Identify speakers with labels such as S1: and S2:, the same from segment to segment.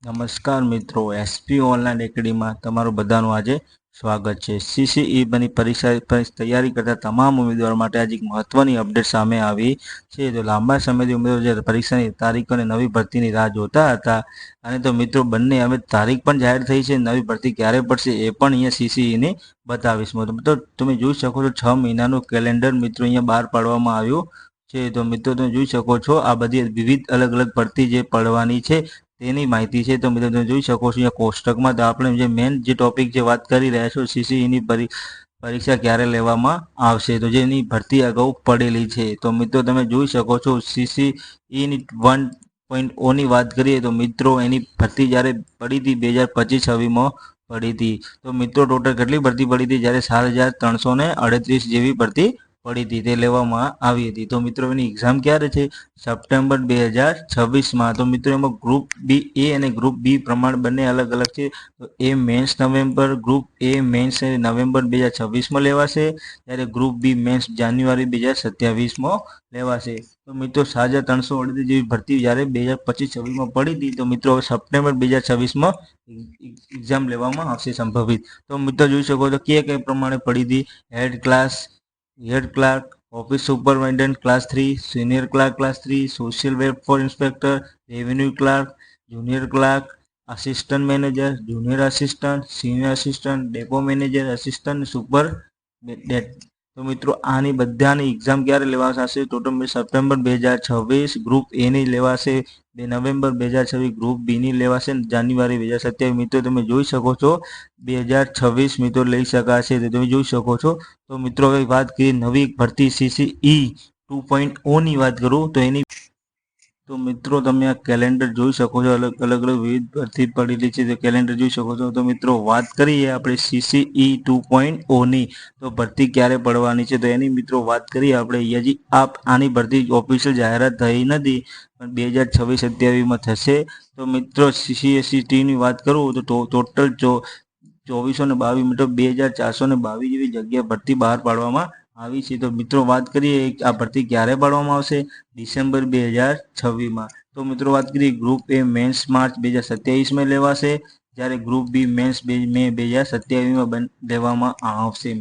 S1: નમસ્કાર મિત્રો, SP online એકેડમીમાં તમારું બધાનું આજે સ્વાગત છે। સીસીઈની પરીક્ષા તૈયારી કરતા તમામ ઉમેદવારો માટે આજે એક મહત્વની અપડેટ સામે આવી છે। તો લાંબા સમયથી ઉમેદવારો જ્યારે પરીક્ષાની તારીખ અને નવી ભરતીની રાહ જોતા હતા અને તો મિત્રો બંને હવે તારીખ પણ જાહેર થઈ છે, નવી ભરતી ક્યારે પડશે એ પણ અહીંયા સીસીઈની બતાવીશ। તો તમે જોઈ શકો છો 6 મહિનાનું કેલેન્ડર મિત્રો અહીંયા બહાર પાડવામાં આવ્યું છે। તો મિત્રો તમે જોઈ શકો છો આ બધી વિવિધ અલગ અલગ ભરતી જે પડવાની છે તેની માહિતી છે। તો મિત્રો તમે જોઈ શકો છો અહીંયા કોષ્ટકમાં તો આપણે જે મેન જે ટોપિક જે વાત કરી રહ્યા છો સીસીઈની પરીક્ષા ક્યારે લેવામાં આવશે, તો જેની ભરતી અગાઉ પડેલી છે। તો મિત્રો તમે જોઈ શકો છો સીસીઈની 1.0 ની વાત કરીએ તો મિત્રો એની ભરતી જ્યારે પડી હતી 2025-26માં પડી હતી। તો મિત્રો ટોટલ કેટલી ભરતી પડી હતી? જ્યારે 7,338 જેવી ભરતી પડી હતી, તે લેવામાં આવી હતી। તો મિત્રો એની એક્ઝામ ક્યારે છે? સપ્ટેમ્બર 2026માં। તો મિત્રો એમાં ગ્રુપ બી એ અને ગ્રુપ બી પ્રમાણ બંને અલગ અલગ છે। તો એ મેન્સ નવેમ્બર, ગ્રુપ એ મેન્સ નવેમ્બર 2026માં લેવાશે, જ્યારે ગ્રુપ બી મેન્સ જાન્યુઆરી 2027માં લેવાશે। તો મિત્રો 7,338 જેવી ભરતી જ્યારે 2025-26માં પડી હતી, તો મિત્રો હવે સપ્ટેમ્બર 2026માં એક્ઝામ લેવામાં આવશે સંભવિત। તો મિત્રો જોઈ શકો છો કે પ્રમાણે પડી હતી: head clerk, office supervisor class 3, senior clerk class 3, social welfare inspector, revenue clerk, junior clerk, assistant manager, junior assistant, senior assistant, depot manager, assistant super ડેટ। તો મિત્રો આની બધાની એક્ઝામ ક્યારે લેવાશે? ટોટલ સપ્ટેમ્બર 2026 ગ્રુપ એ ની લેવાશે, નવેમ્બર 2026 ગ્રુપ બી ની લેવાશે, જાન્યુઆરી 2027 મિત્રો તમે જોઈ શકો છો 2026 મિત્રો લઈ શકાશે। તો તમે જોઈ શકો છો। તો મિત્રો હવે વાત કરીએ નવી ભરતી સીસીઈ 2.0 ની વાત કરું તો એની તો મિત્રો તમે આ કેલેન્ડર જોઈ શકો છો, અલગ અલગ વિવિધ ભરતી પડેલી છે, તો કેલેન્ડર જોઈ શકો છો। તો મિત્રો વાત કરીએ આપણે સીસીઈ 2.0 ની, તો ભરતી ક્યારે પડવાની છે તો એની મિત્રો વાત કરીએ આપણે હજી આની ભરતી ઓફિશિયલ જાહેરાત થઈ નથી, પણ 2026-27માં થશે। તો મિત્રો સીસીએસસીટીની વાત કરું તો ટોટલ 2422 મીટર 2422 જેવી જગ્યા ભરતી બહાર પાડવામાં આવી છે। તો મિત્રો વાત કરીએ આ ભરતી ક્યારે પાડવામાં આવશે? ડિસેમ્બર 2026માં। તો મિત્રો વાત કરીએ ગ્રુપ એ મેન્સ માર્ચ 2027માં લેવાશે, જ્યારે ગ્રુપ બી મેન્સ મે 2027માં લેવામાં આવશે।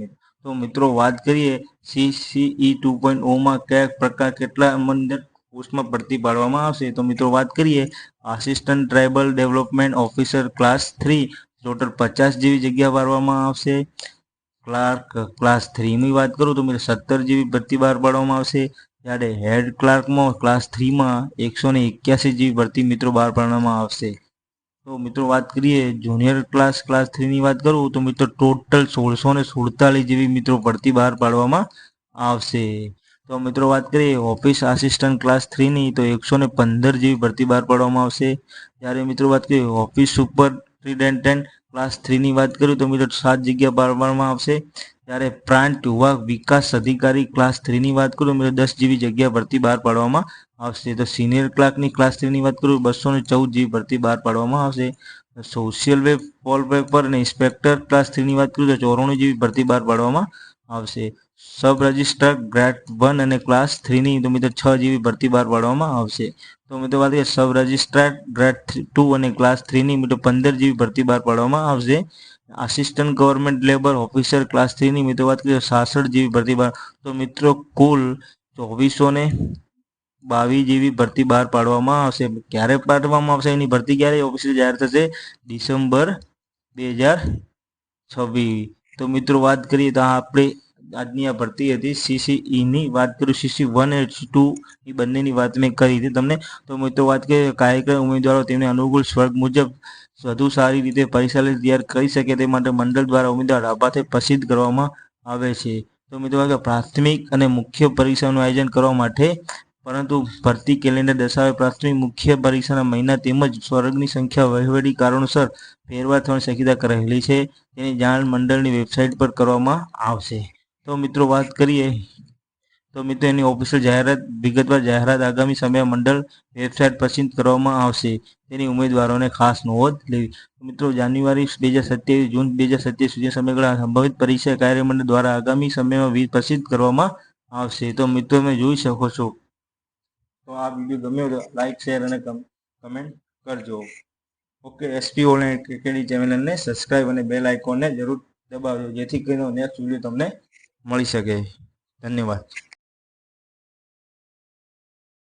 S1: તો મિત્રો વાત કરીએ સીસીઈ 2.0માં કયા પ્રકાર કેટલા પોસ્ટમાં ભરતી પાડવામાં આવશે, તો મિત્રો વાત કરીએ assistant tribal development officer class 3 total 50 જેવી જગ્યા પાડવામાં આવશે। ક્લાર્ક ક્લાસ 3ની વાત કરું તો મિત્રો 17 જેવી ભરતી બહાર પાડવામાં આવશે, જ્યારે હેડ ક્લાર્કમાં ક્લાસ 3માં 181 જેવી ભરતી મિત્રો બહાર પાડવામાં આવશે। તો મિત્રો વાત કરીએ જુનિયર ક્લાસ 3ની વાત કરું તો મિત્રો ટોટલ 1647 જેવી મિત્રો ભરતી બહાર પાડવામાં આવશે। તો મિત્રો વાત કરીએ ઓફિસ આસિસ્ટન્ટ ક્લાસ 3ની તો 115 જેવી ભરતી બહાર પાડવામાં આવશે, જ્યારે મિત્રો વાત કરીએ ઓફિસ સુપરિન્ટેન્ડન્ટ ક્લાસ 3ની વાત કરું તો મિત્રો 7 જગ્યા પાડવામાં આવશે, જ્યારે પ્રાંત યુવા વિકાસ અધિકારી ક્લાસ 3ની વાત કરું તો મિત્રો 10 જેવી જગ્યા ભરતી બહાર પાડવામાં આવશે। તો સિનિયર ક્લાર્કની ક્લાસ 3ની વાત કરું 214 જેવી ભરતી બહાર પાડવામાં આવશે। સોશિયલ વેલફેર અને ઇન્સ્પેક્ટર ક્લાસ 3ની વાત કરું તો 94 જેવી ભરતી બહાર પાડવામાં આવશે। સબ રજિસ્ટ્રાર ગ્રેડ 1 અને ક્લાસ 3ની તો મિત્રો 6 જેવી ભરતી બહાર પાડવામાં આવશે। તો મિત્રો વાત કરીએ સબ રજિસ્ટ્રાર ગ્રેડ 2 અને ક્લાસ 3ની મિત્રો 15 જેવી ભરતી બહાર પાડવામાં આવશે। Assistant government labour officer class 3ની મિત્રો વાત કરીએ 66 જેવી ભરતી બહાર, તો મિત્રો કુલ 2422 જેવી ભરતી બહાર પાડવામાં આવશે। ક્યારે પાડવામાં આવશે એની ભરતી ક્યારે ઓફિશિયલ જાહેર થશે? ડિસેમ્બર 2026। તો મિત્રો વાત કરીએ તો આપણે આજની આ ભરતી હતી સીસીઈની વાત કરું, સીસી 1 અને 2 એ બંનેની વાત મેં કરી હતી તમને। તો મિત્રો વાત કરીએ કાર્યક્રમ ઉમેદવારો તેમને અનુકૂળ સ્વર્ગ મુજબ વધુ સારી રીતે પરીક્ષા તૈયાર કરી શકે તે માટે મંડળ દ્વારા ઉમેદવાર લાભાર્થી પસંદ કરવામાં આવે છે। તો મિત્રો પ્રાથમિક અને મુખ્ય પરીક્ષાનું આયોજન કરવા માટે પરંતુ ભરતી કેલેન્ડર દર્શાવે પ્રાથમિક મુખ્ય પરીક્ષાના મહિના તેમજ સ્વર્ગની સંખ્યા વહીવટી કારણોસર ફેરફાર થવાની શક્યતા રહેલી છે, તેની જાણ મંડળની વેબસાઇટ પર કરવામાં આવશે। તો મિત્રો વાત કરીએ તો મિત્રો એની ઓફિશિયલ જાહેરાત વિગતવાર જાહેરાત આગામી સમયમાં મંડળ વેબસાઇટ પસંદ કરવામાં આવશે, તેની ઉમેદવારોને ખાસ નોંધ લેવી। મિત્રો જાન્યુઆરી 2027 જૂન 2027 સુધી સમયગાળા સંભવિત પરીક્ષા કાર્યમંડળ દ્વારા આગામી સમયમાં પસંદ કરવામાં આવશે। તો મિત્રો તમે જોઈ શકો છો। તો આ વિડીયો ગમ્યો તો લાઈક શેર અને કમેન્ટ કરજો। ઓકે, એસપી ઓનલાઈન એકેડમી ચેનલને સબસ્ક્રાઇબ અને બેલ આઇકોનને જરૂર દબાવજો, જેથી કરીને નેક્સ્ટ વિડીયો તમને મળી શકે. ધન્યવાદ.